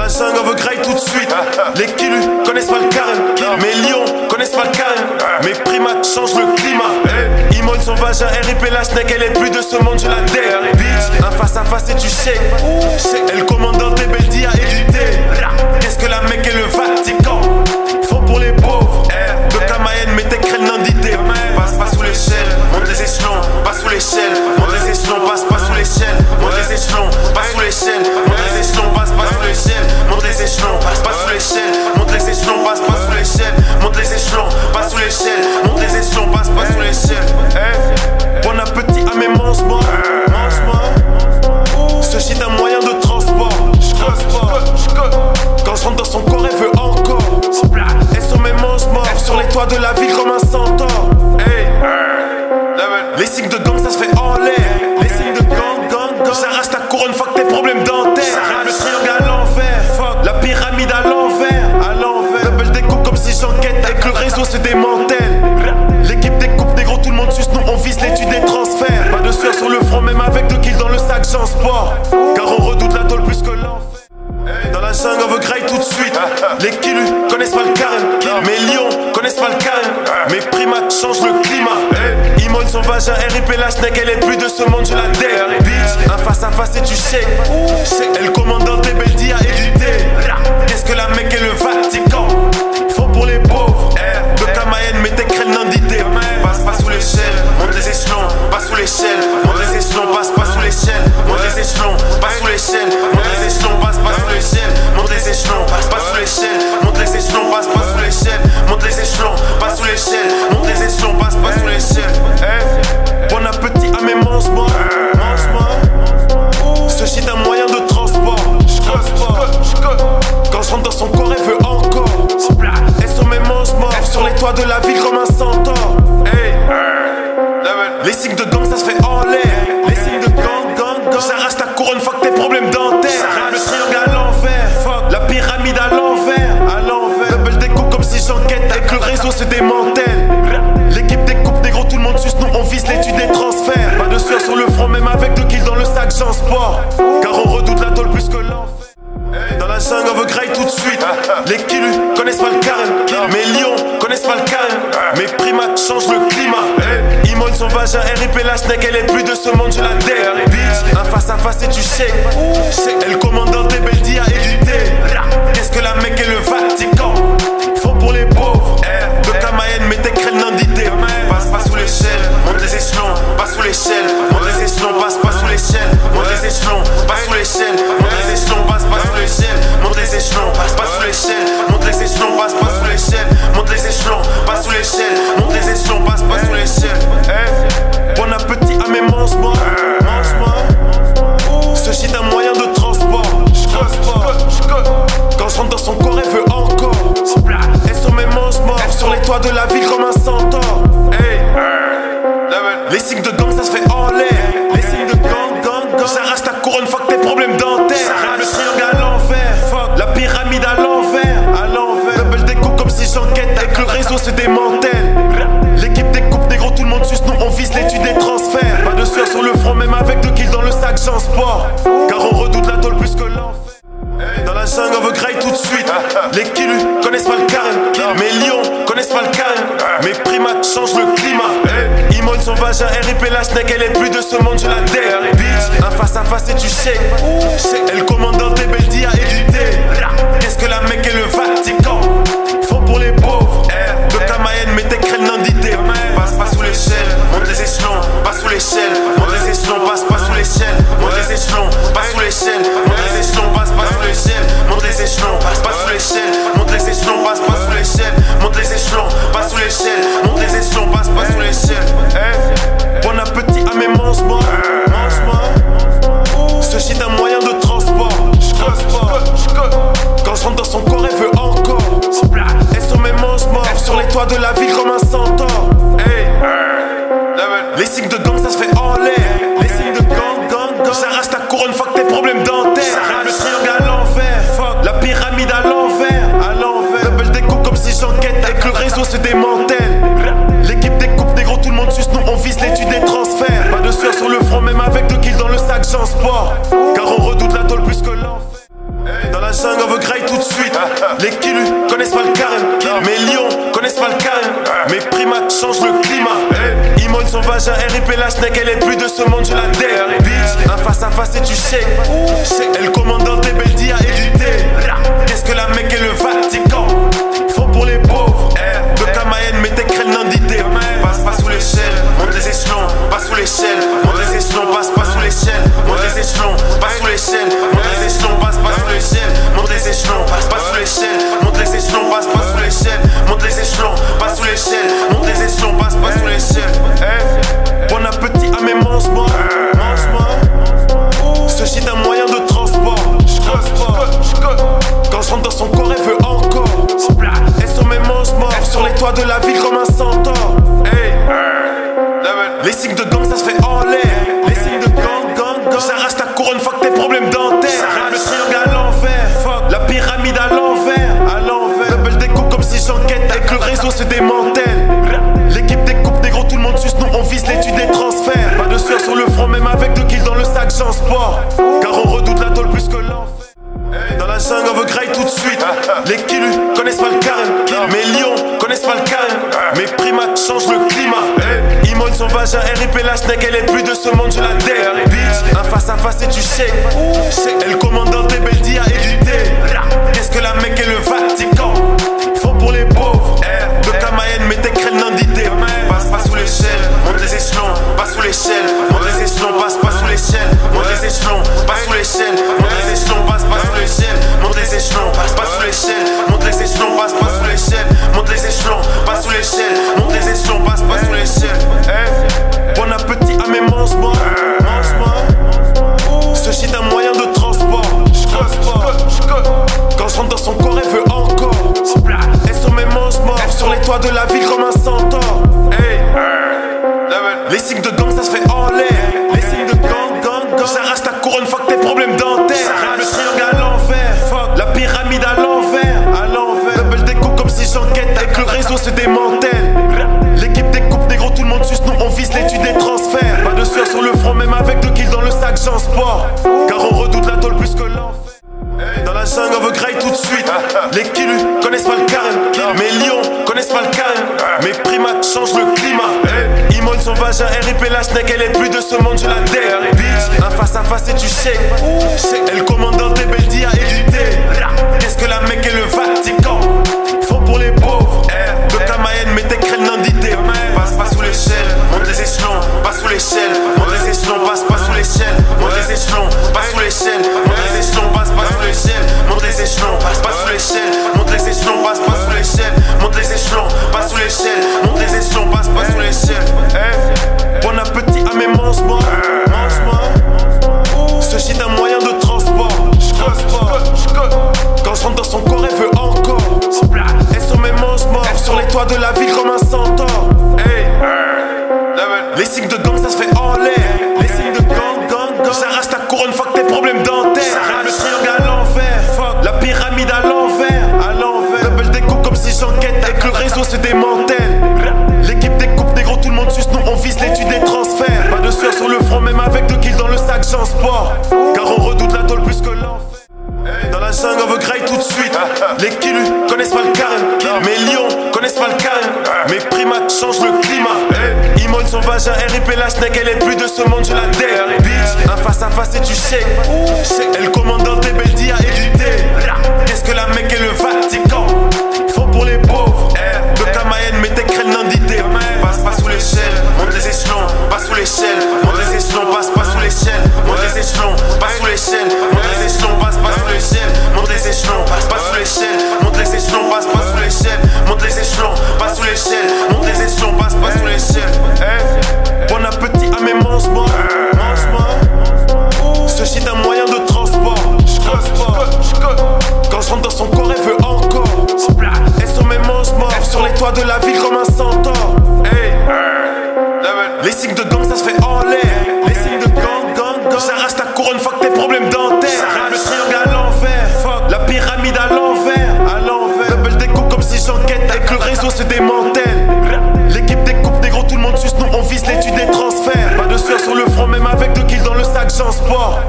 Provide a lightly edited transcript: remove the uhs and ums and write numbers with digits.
la jungle, on veut graille tout de suite. Les killus connaissent pas le carême, mes lions connaissent pas le carême. Mes primates changent le climat. Immole son vagin, RIP la snake, elle est plus de ce monde, je la deck. Bitch, un face à face et tu shake. Elle commande dans tes belles à éditer. Qu'est-ce que la Mecque et le Vatican font pour les pauvres? De Camayen, mais t'es crêles d'idée. Passe pas sous l'échelle, monte les échelons, pas sous l'échelle. Monte les échelons, passe pas sous l'échelle. Monte les échelons, pas sous l'échelle. Monte les échelons, passe pas sous l'échelle. Monte les échelons, pas sous l'échelle. Monte les échelons, passe pas sous l'échelle. Monte les échelons, pas sous l'échelle. Monte les échelons, passe pas sous l'échelle. Bon appétit à mes mange-moi. Ce shit un moyen de transport. Quand je rentre dans son corps, elle veut encore. Elles sont mes mange-morts sur les toits de la ville comme un centaure. Les signes de gang, ça se fait en l'air. Les signes de gang. J'arrache ta couronne, fuck tes problèmes dentaires. Le triangle à l'envers, la pyramide à l'envers. Double découpe comme si j'enquête et que le réseau se démantèle. L'équipe découpe des gros, tout le monde suce, nous on vise l'étude des transferts. Pas de sueur sur le front, même avec 2 kills dans le sac, j'en sport. Car on redoute la tôle plus que l'enfer. Dans la jungle, on veut graille tout de suite. Les killus connaissent pas le carême, mes lions connaissent pas le carême. Mes primates changent le climat. Immole son vagin, RIP la snake, elle est plus de ce monde, je la deck. Bitch, un face à face et tu shake. Elle commande dans tes belles à éditer. Qu'est-ce que la Mecque et le Vatican font pour les pauvres? De Camayen, mais t'es crêles d'idée. Passe pas sous l'échelle, monte les échelons, pas sous l'échelle. Monte les échelons, passe pas sous l'échelle. Monte les échelons, pas sous l'échelle. Monte les échelons, passe pas sous l'échelle. Monte les échelons, pas sous l'échelle. Monte les échelons, passe pas sous l'échelle. Monte les échelons, pas sous l'échelle. Monte les échelons, passe pas sous l'échelle. Bon appétit à mes mange-moi. Ce shit un moyen de transport. Quand je rentre dans son corps, elle veut encore. Elles sont mes mange-morts sur les toits de la ville comme un centaure. Les signes de gang, ça se fait en l'air. Les signes de gang. J'arrache ta couronne, fuck tes problèmes dentaires. Le triangle à l'envers, la pyramide à l'envers. Double découpe comme si j'enquête et que le réseau se démantèle. L'équipe découpe des gros, tout le monde suce, nous on vise l'étude des transferts. Pas de sueur sur le front, même avec 2 kills dans le sac, j'en sport. Car on redoute la tôle plus que l'enfer. Dans la jungle, on veut graille tout de suite. Les killus connaissent pas le carême, mes lions connaissent pas le carême. Mes primates changent le climat. Immole son vagin, RIP la snake, elle est plus de ce monde, je la deck. Bitch, un face à face et tu shake. Elle commande dans tes belles à éditer. Qu'est-ce que la Mecque et le Vatican font pour les pauvres? De Camayen, mais t'es crêles d'idée. Passe pas sous l'échelle, monte les échelons, pas sous l'échelle. Monte les échelons, passe pas sous l'échelle. Monte les échelons, pas sous l'échelle. Monte les échelons, passe pas sous l'échelle. Monte les échelons, pas sous l'échelle. Monte les échelons, passe pas sous l'échelle. Monte les échelons, pas sous l'échelle. Monte les échelons, passe pas sous l'échelle. Bon appétit à mes mange-moi. Ce shit un moyen de transport. Quand je rentre dans son corps, elle veut encore. Elles sont mes mange-morts sur les toits de la ville comme un centaure. Les signes de gang, ça se fait en l'air. Les signes de gang. J'arrache ta couronne, fuck tes problèmes dentaires. Le triangle à l'envers, la pyramide à l'envers. Double découpe comme si j'enquête et que le réseau se démantèle. L'équipe découpe des gros, tout le monde suce, nous on vise l'étude des transferts. Pas de sueur sur le front, même avec 2 kills dans le sac, j'en sport. Car on redoute la tôle plus que l'enfer. Dans la jungle, on veut graille tout de suite. Les killus connaissent pas le carême, mes lions connaissent pas le carême. Mes primates changent le climat. Immole son vagin, RIP la snake, elle est plus de ce monde, je la deck. Bitch, un face à face et tu shake. Elle commande dans tes belles à éditer. Qu'est-ce que la Mecque et le Vatican font pour les pauvres? De Camayen, mais t'es crêles d'idée. Passe pas sous l'échelle, monte les échelons, pas sous l'échelle. Monte les échelons, passe pas sous l'échelle. Monte les échelons, pas sous l'échelle. Monte les échelons, passe pas sous l'échelle. Monte les échelons, pas sous l'échelle. Monte les échelons, passe pas sous l'échelle. Monte les échelons, pas sous l'échelle. Monte les échelons, passe pas sous l'échelle. Bon appétit à mes mange-moi. Ce shit un moyen de transport. jungle, on veut graille tout de suite. Les killus connaissent pas le carême. Mes lions connaissent pas le carême. Mes primates changent le climat. Immole son vagin, RIP la snake. Elle est plus de ce monde, je la deck. Bitch, un face à face et tu sais. Elle commande dans des belles dia et du thé. Qu'est-ce que la Mecque et le Vatican font pour les pauvres? De Camayen, mais t'es crêle d'idée. Passe pas sous l'échelle, monte les échelons. Pas sous l'échelle, monte les échelons. Passe pas sous l'échelle, monte les échelons. Pas sous l'échelle, monte les échelons. Passe pas sous l'échelle, monte les échelons. Pas sous l'échelle, monte les échelons. Passe pas sous l'échelle, monte les échelons. Pas sous l'échelle, monte les échelons. Passe pas sous l'échelle. Bon appétit à mes mange-moi. Ce shit un moyen de transport. Quand je rentre dans son corps, elle veut encore. Elles sont mes mange-morts sur les toits de la ville comme un centaure. Les signes de gang, ça se fait en l'air. Les signes de gang. J'arrache ta couronne, fuck tes problèmes dentaires. Le triangle à l'envers, la pyramide à l'envers. Double découpe comme si j'enquête et que le réseau se démantèle. L'équipe découpe, négro, tout le monde suce. Nous on vise l'étude des transferts. Pas de sueur sur le front, même avec 2 kills dans le sac, j'en sport. Car on redoute la tôle plus que l'enfer. Dans la jungle, on veut graille tout de suite. Les killus connaissent pas le carême. Mes lions connaissent pas le carême. Mes primates changent le climat. Immole son vagin, RIP la snake. Elle est plus de ce monde, je la deck. Bitch, un face à face et tu sais. Elle commande dans des belles dia et du thé. Qu'est-ce que la Mecque et le Vatican font pour les pauvres? De Camayen, mais t'es crêle d'idée. Passe pas sous l'échelle, monte les échelons. Pas sous l'échelle, monte les échelons. Passe pas sous l'échelle, monte les échelons. Pas sous l'échelle, monte les échelons. Passe pas sous l'échelle, monte les échelons. Pas sous l'échelle, monte les échelons. Passe pas sous l'échelle, monte les échelons. Pas sous l'échelle, monte les échelons. Passe pas sous l'échelle. Bon appétit à mes mange-moi. Ce shit un moyen de transport. Quand je rentre dans son corps, elle veut encore. Elles sont mes mange-morts sur les toits de la ville comme un centaure. Les signes de gang, ça se fait en l'air. Les signes de gang. J'arrache ta couronne, fuck tes problèmes dentaires. Le triangle à l'envers, la pyramide à l'envers. Double découpe comme si j'enquête et que le réseau se démantèle. L'équipe découpe, négro, tout le monde suce. Nous on vise l'étude des transferts. Pas de sueur sur le front, même avec 2 kills dans le sac, j'en sport. Car on redoute la tôle plus que l'enfer. Dans la jungle, on veut graille tout de suite. Les killus connaissent pas le carême. Mes lions connaissent pas le carême. Mes primates changent le climat. Immole son vagin, RIP la snake. Elle est plus de ce monde, je la deck. Bitch, un face à face et tu sais. Elle commande dans des belles dia et du thé. Qu'est-ce que la Mecque et le Vatican font pour les pauvres? De Camayen, mais t'es crêle d'idée. Passe pas sous l'échelle, monte les échelons. Pas sous l'échelle, monte les échelons. Passe pas sous l'échelle, monte les échelons. Pas sous l'échelle, monte les échelons. Passe pas sous l'échelle, monte les échelons. Pas sous l'échelle, monte les échelons. Passe pas sous l'échelle, monte les échelons. Pas sous l'échelle, monte les échelons. Passe pas sous l'échelle. Bon appétit à mes mange-moi. Ce shit un moyen de transport. Quand je rentre dans son corps, elle veut encore. Elles sont mes mange-morts sur les toits de la ville comme un centaure. Les signes de gang, ça se fait en l'air. Les signes de gang. J'arrache ta couronne, fuck tes problèmes dentaires. Le triangle à l'envers, la pyramide à l'envers. Double découpe comme si j'enquête et que le réseau se démantèle. L'équipe découpe, négro, tout le monde suce. Nous on vise l'étude des transferts. Pas de sueur sur le front, même avec 2 kills dans le sac, j'en sport. Car on redoute la tôle plus que l'enfer. Dans la jungle, on veut graille tout de suite. Les killus connaissent pas le carême. Mes lions connaissent pas le carême. Mes primates changent le climat. Immole son vagin, RIP la snake. Elle est plus de ce monde, je la deck. Bitch, un face à face et tu sais. Elle commande dans des belles dia et du thé. Qu'est-ce que la Mecque et le Vatican font pour les pauvres? De Camayen, mais t'es crêle d'idée. Passe pas sous l'échelle, monte les échelons. Pas sous l'échelle, monte les échelons. Passe pas sous l'échelle, monte les échelons. Pas sous l'échelle, monte les échelons. Passe pas sous l'échelle, monte les échelons. Pas sous l'échelle, monte les échelons. Passe pas sous l'échelle, monte les échelons. Pas sous l'échelle, monte les échelons. Passe pas sous l'échelle. Bon appétit à mes mange-moi. Ce shit un moyen de transport. Quand je rentre dans son corps, elle veut encore. Elles sont mes mange-morts sur les toits de la ville comme un centaure. Les signes de gang, ça se fait en l'air. Les signes de gang. J'arrache ta couronne, fuck tes problèmes dentaires. Le triangle à l'envers, la pyramide à l'envers. Double découpe comme si j'enquête et que le réseau se démantèle. L'équipe découpe, négro, tout le monde suce. Nous on vise l'étude des transferts. Pas de sueur sur le front, même avec 2 kills dans le sac, j'en sport.